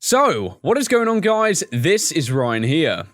So, what is going on, guys? This is Ryan here.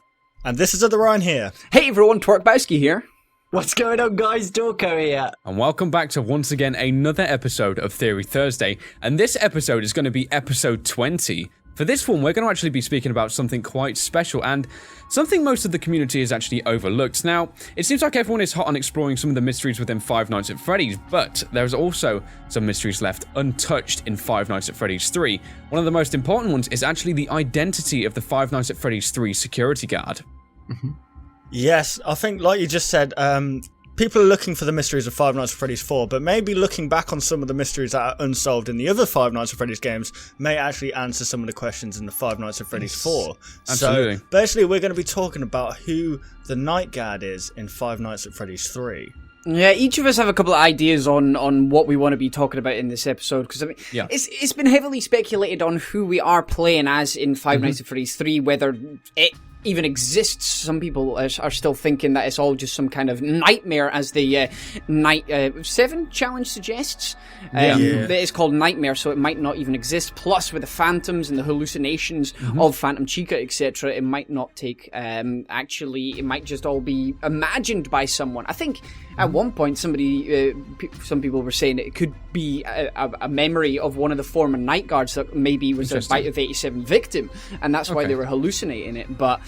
And this is the Ryan here. Hey everyone, Twerkbowski here. What's going on, guys? Dawkbro here. And welcome back to once again another episode of Theory Thursday. And this episode is going to be episode 20. For this one, we're going to actually be speaking about something quite special and something most of the community has actually overlooked. Now, it seems like everyone is hot on exploring some of the mysteries within Five Nights at Freddy's, but there's also some mysteries left untouched in Five Nights at Freddy's 3. One of the most important ones is actually the identity of the Five Nights at Freddy's 3 security guard. Mm-hmm. Yes, I think, like you just said, people are looking for the mysteries of Five Nights at Freddy's 4, but maybe looking back on some of the mysteries that are unsolved in the other Five Nights at Freddy's games may actually answer some of the questions in the Five Nights at Freddy's 4. Absolutely. So, basically, we're going to be talking about who the night guard is in Five Nights at Freddy's 3. Yeah, each of us have a couple of ideas on what we want to be talking about in this episode, because I mean, it's been heavily speculated on who we are playing as in Five Nights at Freddy's 3, whether it even exists. Some people are still thinking that it's all just some kind of nightmare, as the Night 7 challenge suggests. It's called Nightmare, so it might not even exist. Plus, with the phantoms and the hallucinations of Phantom Chica, etc., it might not take. Actually, it might just all be imagined by someone. I think at one point, some people were saying it could be a memory of one of the former night guards that maybe was a Bite of 87 victim, and that's why they were hallucinating it. But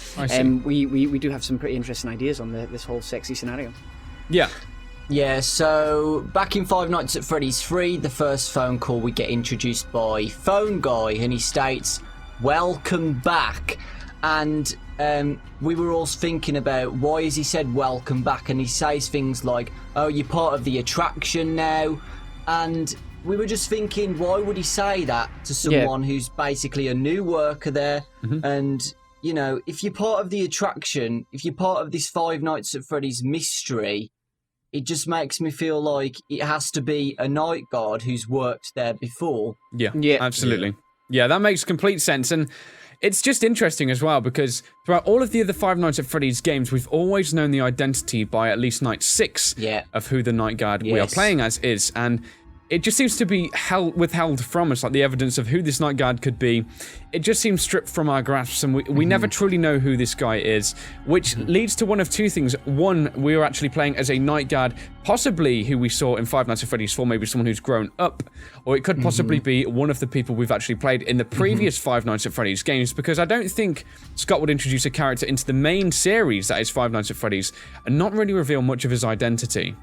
we do have some pretty interesting ideas on this whole sexy scenario. Yeah, so back in Five Nights at Freddy's 3, the first phone call, we get introduced by Phone Guy, and he states, "Welcome back." And we were all thinking about, why has he said welcome back? And he says things like, "Oh, you're part of the attraction now." And we were just thinking, why would he say that to someone who's basically a new worker there? And, you know, if you're part of the attraction, if you're part of this Five Nights at Freddy's mystery, it just makes me feel like it has to be a night guard who's worked there before. Yeah, absolutely. Yeah, that makes complete sense. And it's just interesting as well, because throughout all of the other Five Nights at Freddy's games, we've always known the identity by at least night 6 of who the night guard we are playing as is. And it just seems to be withheld from us, like the evidence of who this night guard could be. It just seems stripped from our grasps, and we never truly know who this guy is, which leads to one of two things. One, we are actually playing as a night guard, possibly who we saw in Five Nights at Freddy's 4, maybe someone who's grown up, or it could possibly be one of the people we've actually played in the previous Five Nights at Freddy's games, because I don't think Scott would introduce a character into the main series that is Five Nights at Freddy's and not really reveal much of his identity.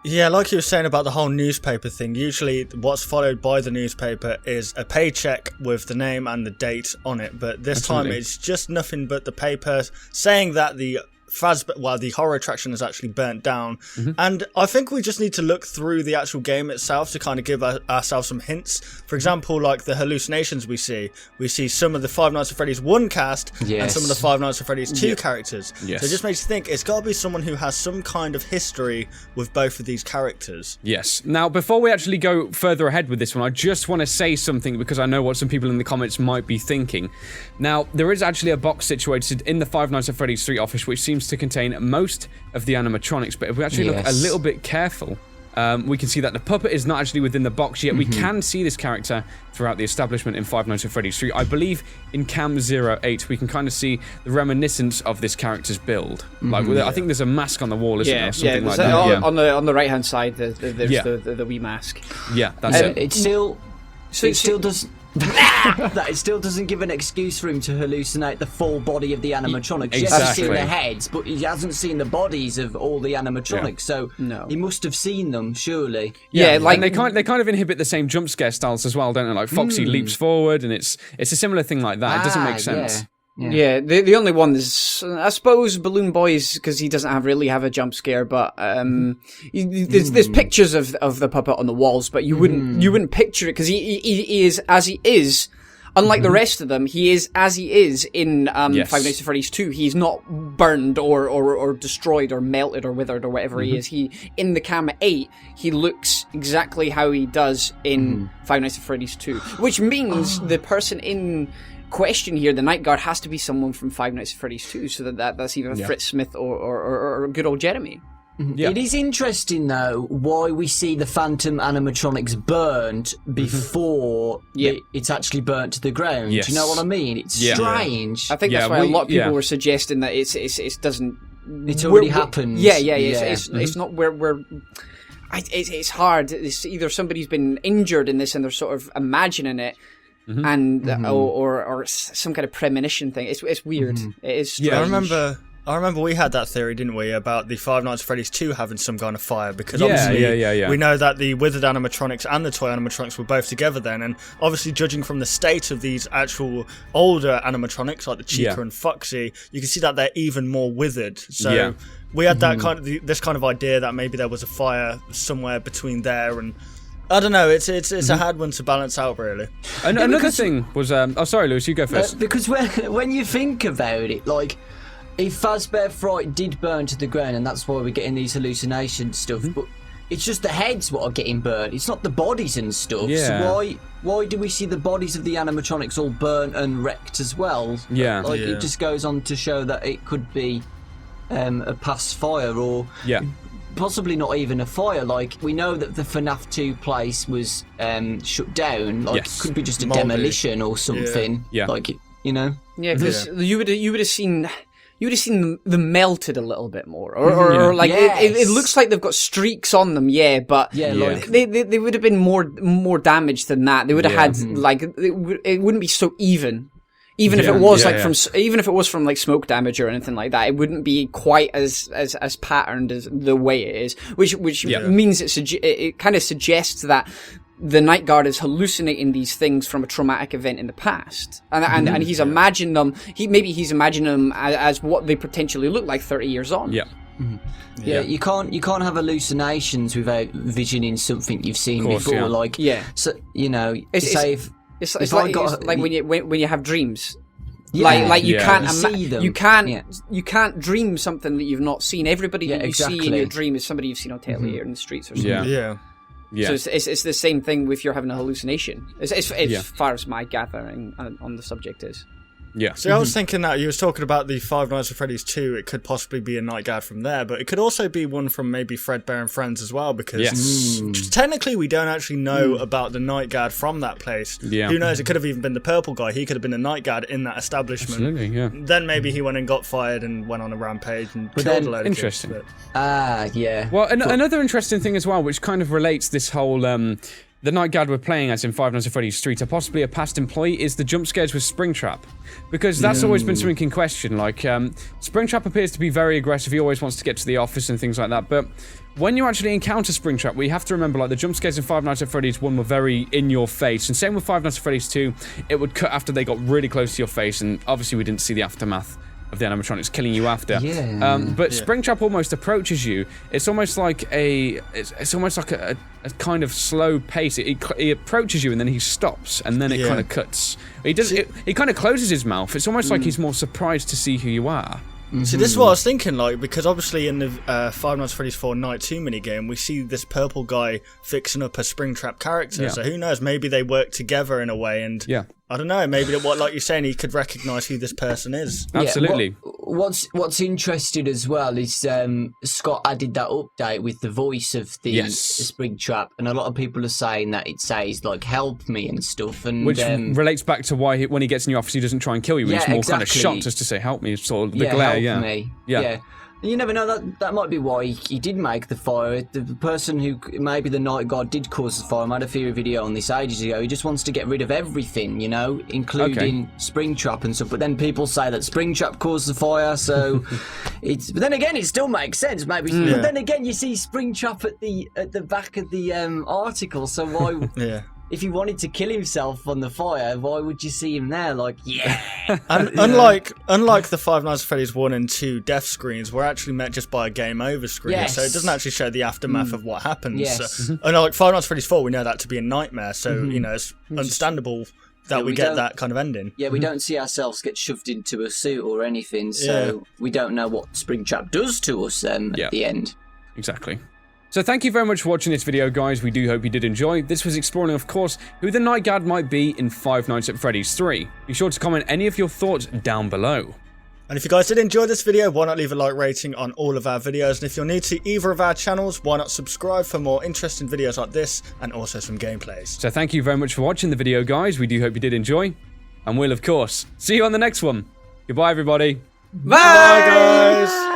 Yeah, like you were saying about the whole newspaper thing, usually what's followed by the newspaper is a paycheck with the name and the date on it, but this time it's just nothing but the paper saying that the horror attraction is actually burnt down. And I think we just need to look through the actual game itself to kind of give ourselves some hints. For example, like the hallucinations we see some of the Five Nights at Freddy's 1 cast and some of the Five Nights at Freddy's 2 characters. So it just makes you think it's got to be someone who has some kind of history with both of these characters. Yes. Now, before we actually go further ahead with this one, I just want to say something, because I know what some people in the comments might be thinking. Now, there is actually a box situated in the Five Nights at Freddy's 3 office which seems to contain most of the animatronics, but if we actually look a little bit careful, we can see that the puppet is not actually within the box yet. We can see this character throughout the establishment in Five Nights at Freddy's 3. I believe in Cam 08 we can kind of see the reminiscence of this character's build. I think there's a mask on the wall, isn't there? Something like that. On the right hand side, there's the wee mask. Yeah, that's it. It still does. That it still doesn't give an excuse for him to hallucinate the full body of the animatronics. He has seen the heads, but he hasn't seen the bodies of all the animatronics. So he must have seen them, surely. Yeah, like they kind of inhibit the same jump scare styles as well, don't they? Like Foxy leaps forward, and it's a similar thing like that. It doesn't make sense. Yeah, the only one is, I suppose, Balloon Boy's, because he doesn't really have a jump scare, but there's pictures of the puppet on the walls, but you wouldn't picture it, because he is as he is. Unlike the rest of them, he is as he is in Five Nights at Freddy's 2. He's not burned or destroyed or melted or withered or whatever he is. He, in the Cam 8, he looks exactly how he does in Five Nights at Freddy's 2, which means the person in question here, the night guard, has to be someone from Five Nights at Freddy's 2, so that's either Fritz Smith or good old Jeremy. Yeah. It is interesting, though, why we see the Phantom animatronics burned before it's actually burnt to the ground. Yes. Do you know what I mean? It's strange. I think that's why a lot of people were suggesting that it doesn't. It's already happened. Yeah. It's not where. It's hard. It's either somebody's been injured in this and they're sort of imagining it, and or some kind of premonition thing. It's weird. It is strange. Yeah, I remember we had that theory, didn't we, about the Five Nights at Freddy's 2 having some kind of fire, because obviously we know that the Withered animatronics and the toy animatronics were both together then, and obviously judging from the state of these actual older animatronics like the Chica and Foxy, you can see that they're even more withered. So we had that this kind of idea that maybe there was a fire somewhere between there and. I don't know. It's a hard one to balance out, really. Another thing was, sorry, Lewis, you go first. Because when you think about it, like, if Fazbear Fright did burn to the ground, and that's why we're getting these hallucination stuff, but it's just the heads what are getting burnt. It's not the bodies and stuff. Yeah. So why do we see the bodies of the animatronics all burnt and wrecked as well? Yeah. Like, it just goes on to show that it could be a past fire, or possibly not even a fire. Like, we know that the FNAF 2 place was shut down. Like, it could be just a demolition or something. Yeah. Like, you know. Yeah, because you would have seen. You would have seen them melted a little bit more, or like it looks like they've got streaks on them, but like they would have been more damaged than that. They would have had like it wouldn't be so even if it was even if it was from like smoke damage or anything like that. It wouldn't be quite as patterned as the way it is, which means it kind of suggests that the Night Guard is hallucinating these things from a traumatic event in the past, and he's imagining them. He's imagining them as what they potentially look like 30 years on. Yeah, you can't have hallucinations without visioning something you've seen before. Like, so you know, it's like when you have dreams. Like you can't see them. You can't dream something that you've not seen. Everybody that you see in your dream is somebody you've seen on telly or in the streets or something. So it's the same thing if you're having a hallucination. As far as my gathering on the subject is. Yeah. See, I was thinking that you was talking about the Five Nights at Freddy's 2. It could possibly be a Night Guard from there, but it could also be one from maybe Fredbear and Friends as well, because technically we don't actually know about the Night Guard from that place. Yeah. Who knows? It could have even been the purple guy. He could have been a Night Guard in that establishment. Absolutely, yeah. Then maybe he went and got fired and went on a rampage and killed a load of kids. Interesting. Well, another interesting thing as well, which kind of relates this whole the Night Guard we're playing as in Five Nights at Freddy's 3 to possibly a past employee is the jump scares with Springtrap. Because that's always been something in question. Like, Springtrap appears to be very aggressive. He always wants to get to the office and things like that. But when you actually encounter Springtrap, we have to remember, like, the jump scares in Five Nights at Freddy's 1 were very in your face. And same with Five Nights at Freddy's 2, it would cut after they got really close to your face. And obviously we didn't see the aftermath of the animatronics killing you after. But Springtrap almost approaches you. It's almost like a kind of slow pace. He approaches you and then he stops and then it kind of cuts. He kind of closes his mouth. It's almost like he's more surprised to see who you are. See, this is what I was thinking, like, because obviously in the Five Nights at Freddy's 4 Night 2 minigame, we see this purple guy fixing up a Springtrap character, so who knows, maybe they work together in a way, and I don't know, maybe like you're saying, he could recognise who this person is. Absolutely. What's interesting as well is Scott added that update with the voice of the Springtrap, and a lot of people are saying that it says, like, help me and stuff. And which relates back to why when he gets in your office, he doesn't try and kill you. He's more kind of shocked as to say, help me, sort of the glare. Help me. Yeah. You never know, that might be why he did make the fire. The person who, maybe the Night Guard did cause the fire, I made a theory video on this ages ago, he just wants to get rid of everything, you know, including Springtrap and stuff. But then people say that Springtrap caused the fire, so but then again, it still makes sense, maybe. But then again, you see Springtrap at the back of the article, so why... If he wanted to kill himself on the fire, why would you see him there? Like, And unlike the Five Nights at Freddy's 1 and 2 death screens, we're actually met just by a game over screen, so it doesn't actually show the aftermath of what happens. So, and like Five Nights at Freddy's 4, we know that to be a nightmare, so you know it's understandable that we get that kind of ending. Yeah, we don't see ourselves get shoved into a suit or anything, so we don't know what Springtrap does to us at the end. Exactly. So thank you very much for watching this video, guys. We do hope you did enjoy. This was exploring, of course, who the Night Guard might be in Five Nights at Freddy's 3. Be sure to comment any of your thoughts down below. And if you guys did enjoy this video, why not leave a like rating on all of our videos? And if you're new to either of our channels, why not subscribe for more interesting videos like this and also some gameplays. So thank you very much for watching the video, guys. We do hope you did enjoy. And we'll, of course, see you on the next one. Goodbye, everybody. Bye, guys.